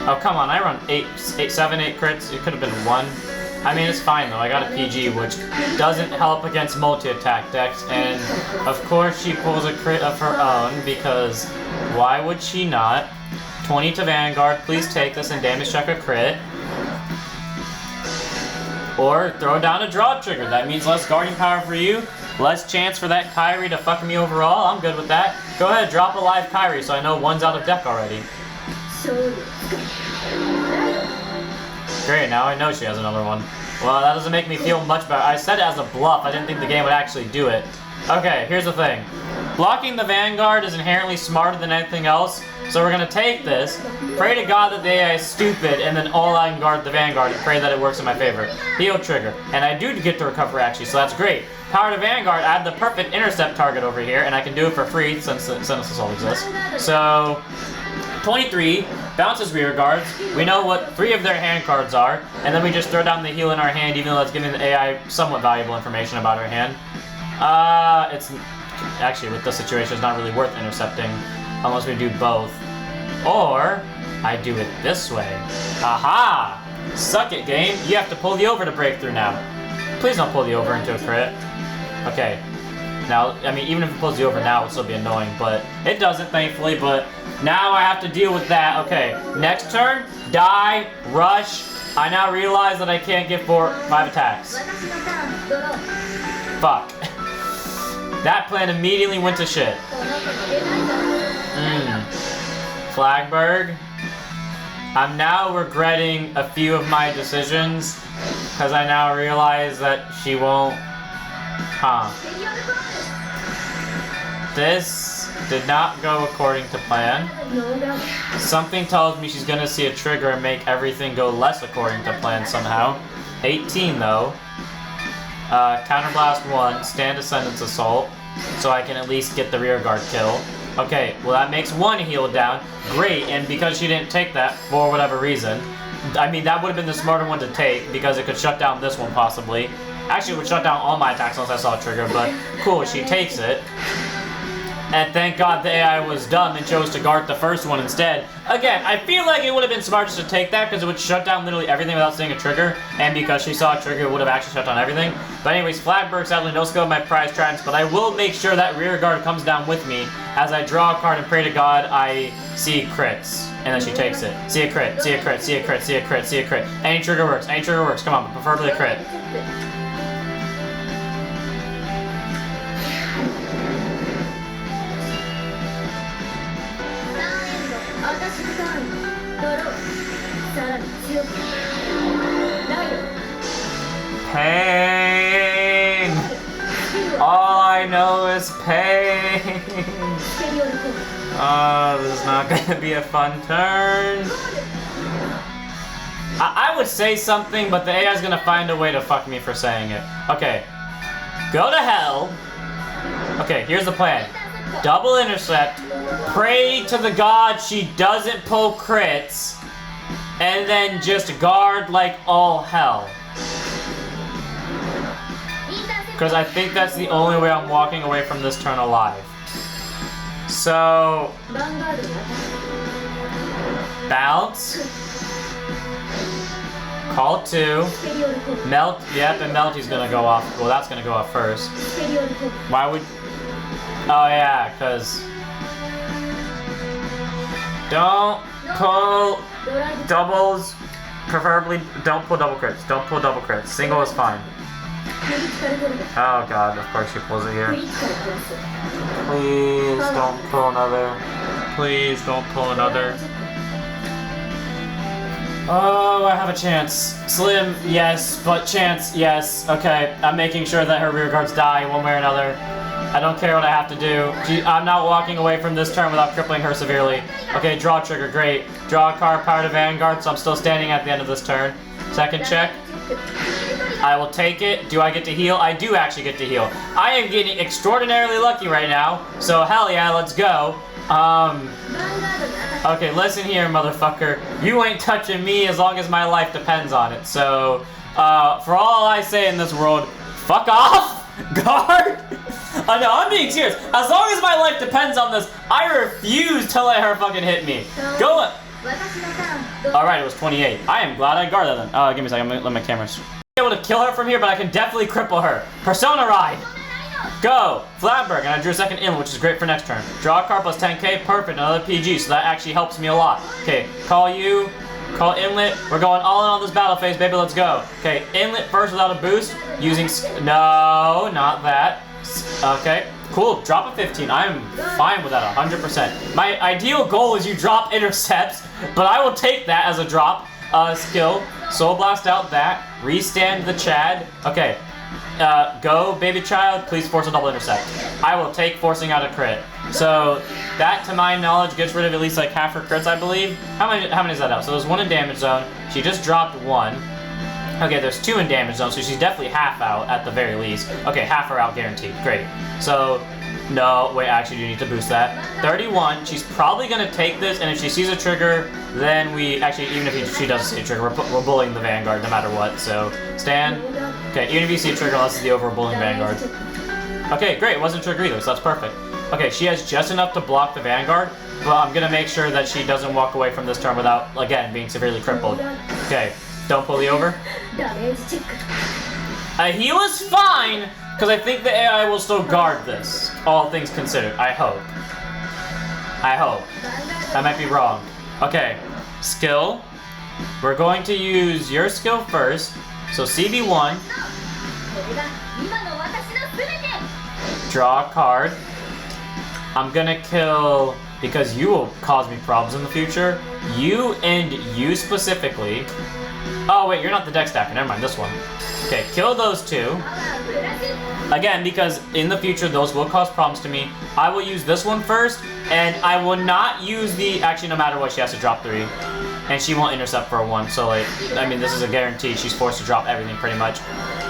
Oh, come on, I run 7, 8 crits. It could have been 1. I mean, it's fine though. I got a PG, which doesn't help against multi-attack decks. And of course, she pulls a crit of her own because why would she not? 20 to Vanguard. Please take this and damage check a crit. Or throw down a draw trigger. That means less guarding power for you. Less chance for that Kyrie to fuck me overall. I'm good with that. Go ahead, drop a live Kyrie so I know one's out of deck already. Great, now I know she has another one. Well, that doesn't make me feel much better. I said it as a bluff. I didn't think the game would actually do it. Okay, here's the thing. Blocking the Vanguard is inherently smarter than anything else, So we're gonna take this, pray to God that the AI is stupid, and then all-out guard the Vanguard and pray that it works in my favor. Heal trigger. And I do get to recover actually, so that's great. Power to Vanguard, I have the perfect intercept target over here, and I can do it for free since Assault exists. So, 23, bounces rear guards. We know what 3 of their hand cards are, and then we just throw down the heal in our hand, even though it's giving the AI somewhat valuable information about our hand. It's actually, with this situation, it's not really worth intercepting unless we do both. Or, I do it this way. Aha! Suck it, game. You have to pull the over to break through now. Please don't pull the over into a crit. Okay. Now, I mean, even if it pulls the over now, it would still be annoying, but it doesn't, thankfully, but now I have to deal with that. Okay, next turn, die, rush. I now realize that I can't get 5 attacks. Fuck. That plan immediately went to shit. Flagberg. I'm now regretting a few of my decisions because I now realize that she won't. This did not go according to plan. Something tells me she's gonna see a trigger and make everything go less according to plan somehow. 18 though. Counterblast 1, stand Ascendance Assault, so I can at least get the rear guard kill. Okay, well that makes 1 heal down. Great, and because she didn't take that for whatever reason, I mean that would have been the smarter one to take because it could shut down this one possibly. Actually, it would shut down all my attacks unless I saw a trigger, but cool, she takes it. And thank God the AI was dumb and chose to guard the first one instead. Again, I feel like it would have been smart just to take that because it would shut down literally everything without seeing a trigger. And because she saw a trigger, it would have actually shut down everything. But anyways, Flagberg sadly no skill in my prize tridents, but I will make sure that rear guard comes down with me as I draw a card and pray to God I see crits. And then she takes it. See a crit, see a crit, see a crit, see a crit, see a crit. Any trigger works, come on, but preferably a crit. Pain! All I know is pain! Oh, this is not gonna be a fun turn. I would say something, but the AI is gonna find a way to fuck me for saying it. Okay. Go to hell. Okay, here's the plan. Double intercept. Pray to the god she doesn't pull crits. And then just guard like all hell. Because I think that's the only way I'm walking away from this turn alive. So... bounce. Call 2. Melt. Yep, and Melty's gonna go off. Well, that's gonna go off first. Why would... oh yeah, because... don't pull doubles. Preferably, don't pull double crits. Don't pull double crits. Single is fine. Oh god, of course she pulls it here. Please don't pull another. Please don't pull another. Oh, I have a chance. Slim, yes, but chance, yes. Okay, I'm making sure that her rear guards die one way or another. I don't care what I have to do. I'm not walking away from this turn without crippling her severely. Okay, draw trigger, great. Draw a card, power to Vanguard, so I'm still standing at the end of this turn. Second check. I will take it. Do I get to heal? I do actually get to heal. I am getting extraordinarily lucky right now, so hell yeah, let's go. Okay, listen here, motherfucker. You ain't touching me as long as my life depends on it. So, for all I say in this world, fuck off, guard. No, I'm being serious. As long as my life depends on this, I refuse to let her fucking hit me. Go. Alright, it was 28. I am glad I guarded them. Give me a second. I'm gonna let my camera. I'm able to kill her from here, but I can definitely cripple her. Persona Ride. Go! Flabberg, and I drew a second in, which is great for next turn. Draw a card plus 10k, perfect, another PG, so that actually helps me a lot. Okay, call you, call Inlet, we're going all in on this battle phase, baby, let's go. Okay, Inlet first without a boost, using, no, not that. Okay, cool, drop a 15, I am fine with that 100%. My ideal goal is you drop intercepts, but I will take that as a drop skill. Soul Blast out that, restand the Chad, okay. Go, baby child, please force a double intercept. I will take forcing out a crit. So that, to my knowledge, gets rid of at least like half her crits, I believe. How many is that out? So there's 1 in damage zone. She just dropped 1. Okay, there's 2 in damage zone, so she's definitely half out at the very least. Okay, half are out guaranteed. Great. So, no, wait, actually, you need to boost that. 31. She's probably gonna take this, and if she sees a trigger, then we actually, even if she doesn't see a trigger, we're bullying the Vanguard no matter what. So, stand. Okay, even if you see a trigger, unless it's the over bullying Vanguard. Okay, great. It wasn't a trigger either, so that's perfect. Okay, she has just enough to block the Vanguard, but I'm gonna make sure that she doesn't walk away from this turn without, again, being severely crippled. Okay, don't pull the over. A heal is fine, because I think the AI will still guard this, all things considered. I hope. I hope. I might be wrong. Okay, skill. We're going to use your skill first. So CB1. Draw a card. I'm gonna kill, because you will cause me problems in the future. You and you specifically. Oh wait, you're not the deck stacker, never mind, this one. Okay, kill those 2. Again, because in the future those will cause problems to me. I will use this one first, and I will not use the, actually no matter what she has to drop 3. And she won't intercept for a 1, so like, I mean this is a guarantee, she's forced to drop everything pretty much.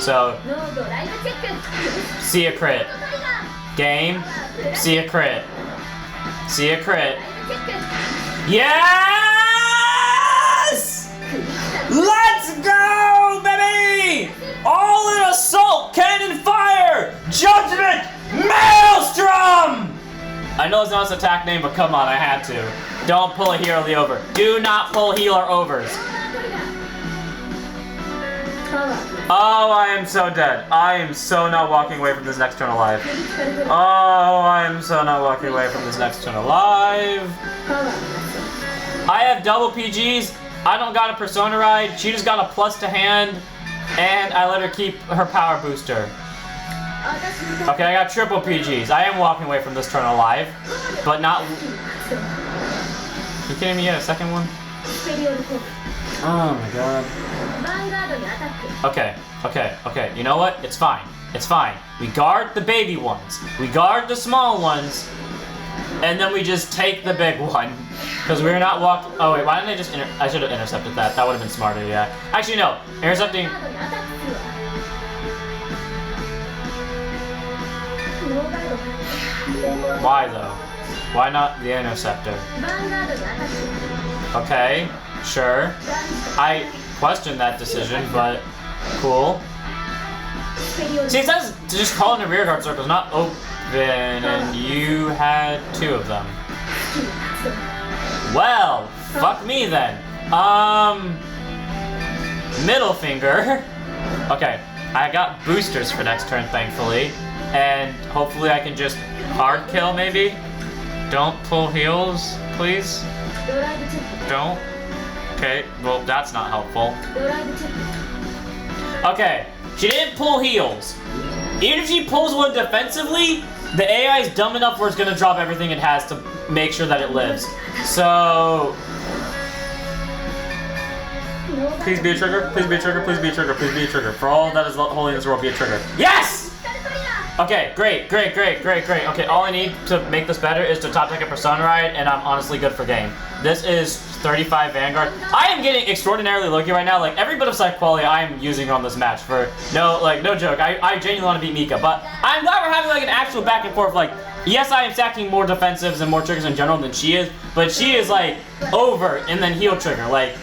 So, see a crit. Game, see a crit. See a crit. Yes! Let's go, baby! All in assault, cannon fire, judgment, maelstrom! I know it's not his attack name, but come on, I had to. Don't pull a hero the over. Do not pull healer overs. Oh, I am so dead. I am so not walking away from this next turn alive. Oh, I am so not walking away from this next turn alive. I have double PGs. I don't got a Persona Ride. She just got a plus to hand. And I let her keep her power booster. Okay, I got triple PGs. I am walking away from this turn alive. But not... You kidding me? Yet a second one? Oh my god. Okay. You know what? It's fine. It's fine. We guard the baby ones. We guard the small ones. And then we just take the big one. Because we're not walking... Oh wait, why didn't I just... I should have intercepted that. That would have been smarter, yeah. Actually, no. Intercepting... Why though? Why not the interceptor? Okay, sure. I question that decision, but cool. See, it says to just call in a rearguard circle is not open, and you had 2 of them. Well, fuck me then. Middle finger. Okay, I got boosters for next turn, thankfully. And hopefully I can just hard kill, maybe? Don't pull heals, please? Don't? Okay, well, that's not helpful. Okay, she didn't pull heals. Even if she pulls one defensively, the AI is dumb enough where it's gonna drop everything it has to make sure that it lives. So... Please be a trigger, please be a trigger, please be a trigger, please be a trigger. For all that is holding this world, be a trigger. Yes! Okay, great. Okay, all I need to make this better is to top deck a Persona Ride, and I'm honestly good for game. This is 35 Vanguard. I am getting extraordinarily lucky right now. Like, every bit of psych quality I am using on this match for no joke. I genuinely want to beat Mika, but I'm glad we're having like an actual back and forth. Like, yes, I am stacking more defensives and more triggers in general than she is, but she is like over and then heal trigger. Like,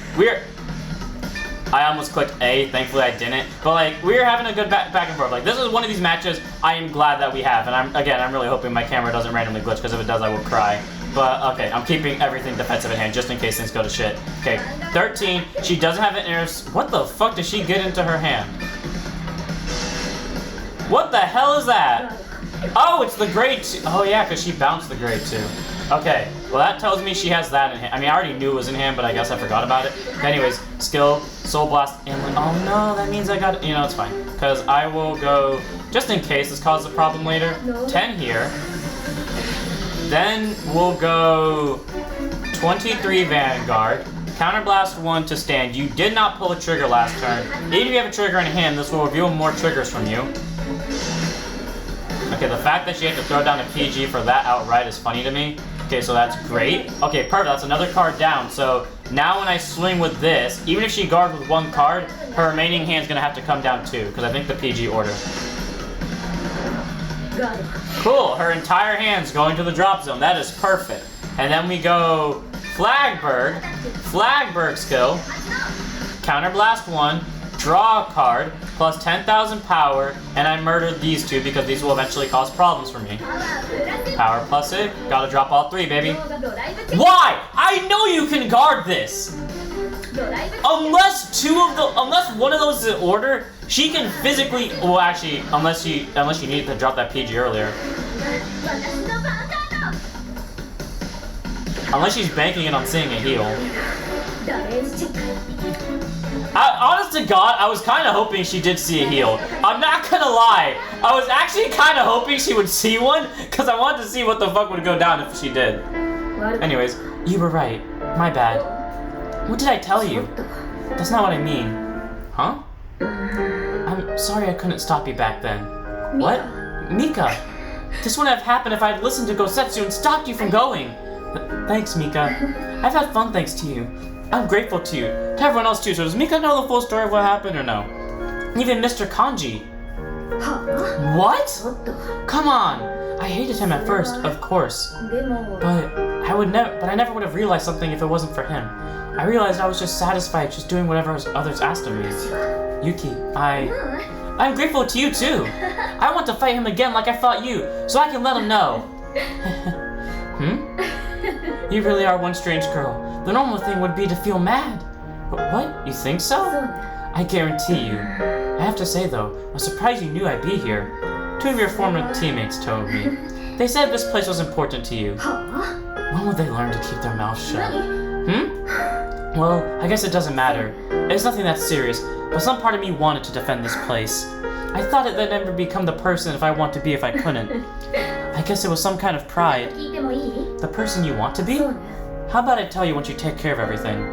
I almost clicked A, thankfully I didn't. But like, we're having a good back and forth. Like, this is one of these matches I am glad that we have. And I'm really hoping my camera doesn't randomly glitch, because if it does, I will cry. But okay, I'm keeping everything defensive at hand just in case things go to shit. Okay, 13. She doesn't have an what the fuck does she get into her hand? What the hell is that? Oh, it's the grade 2. Oh yeah, because she bounced the grade 2. Okay, well that tells me she has that in hand. I mean, I already knew it was in hand, but I guess I forgot about it. Anyways, skill, Soul Blast, Inland. Oh no, that means I got, it's fine. Because I will go, just in case this causes a problem later, 10 here. Then we'll go 23 Vanguard. Counterblast 1 to stand. You did not pull a trigger last turn. Even if you have a trigger in hand, this will reveal more triggers from you. Okay, the fact that she had to throw down a PG for that outright is funny to me. Okay, so that's great. Okay, perfect. That's another card down. So now when I swing with this, even if she guards with one card, her remaining hand's gonna have to come down too, because I think the PG order. Cool, her entire hand's going to the drop zone. That is perfect. And then we go Flagberg. Flagberg skill. Counterblast 1. Draw a card. Plus 10,000 power. And I murdered these two because these will eventually cause problems for me. Power plus it. Gotta drop all 3, baby. Why? I know you can guard this. Unless one of those is in order, she can physically. Well, actually, unless you needed to drop that PG earlier. Unless she's banking it on seeing a heal. Honest to God, I was kind of hoping she did see a heal. I'm not gonna lie. I was actually kind of hoping she would see one, because I wanted to see what the fuck would go down if she did. Anyways, you were right. My bad. What did I tell you? That's not what I mean. Huh? I'm sorry I couldn't stop you back then. What? Mika! This wouldn't have happened if I had listened to Gosetsu and stopped you from going. Thanks, Mika. I've had fun thanks to you. I'm grateful to you. To everyone else too. So does Mika know the full story of what happened or no? Even Mr. Kanji. What? Come on! I hated him at first, of course. But I never would have realized something if it wasn't for him. I realized I was just satisfied just doing whatever others asked of me. Yuki, I'm grateful to you too. I want to fight him again like I fought you, so I can let him know. You really are one strange girl. The normal thing would be to feel mad. What? You think so? I guarantee you. I have to say though, I'm surprised you knew I'd be here. 2 of your former teammates told me. They said this place was important to you. When would they learn to keep their mouths shut? Well, I guess it doesn't matter. It's nothing that serious, but some part of me wanted to defend this place. I thought I'd never become the person if I want to be if I couldn't. I guess it was some kind of pride. The person you want to be? How about I tell you once you take care of everything?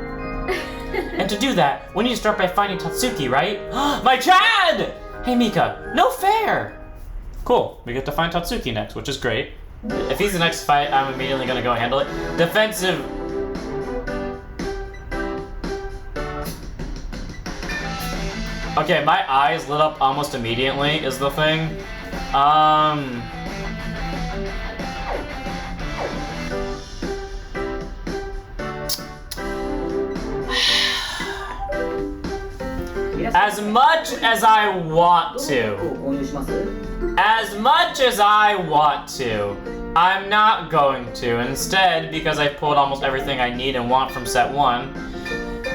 And to do that, we need to start by finding Tatsuki, right? My Chad! Hey Mika, no fair! Cool, we get to find Tatsuki next, which is great. If he's the next fight, I'm immediately gonna go handle it. Defensive. Okay, my eyes lit up almost immediately is the thing. As much as I want to, I'm not going to. Instead, because I pulled almost everything I need and want from set 1,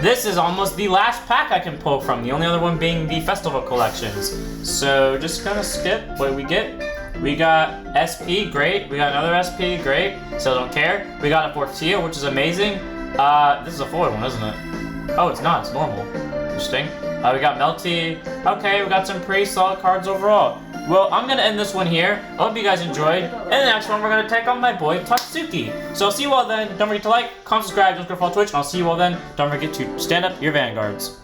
this is almost the last pack I can pull from, the only other one being the festival collections. So just gonna skip. What do we get? We got SP, great. We got another SP, great. Still don't care. We got a Portillo, which is amazing. This is a foil one, isn't it? Oh, it's not, it's normal. Interesting. We got Melty. Okay, we got some pretty solid cards overall. Well, I'm gonna end this one here. I hope you guys enjoyed. In the next one, we're gonna take on my boy Tatsuki. So I'll see you all then. Don't forget to like, comment, subscribe, don't forget to follow Twitch, and I'll see you all then. Don't forget to stand up your Vanguards.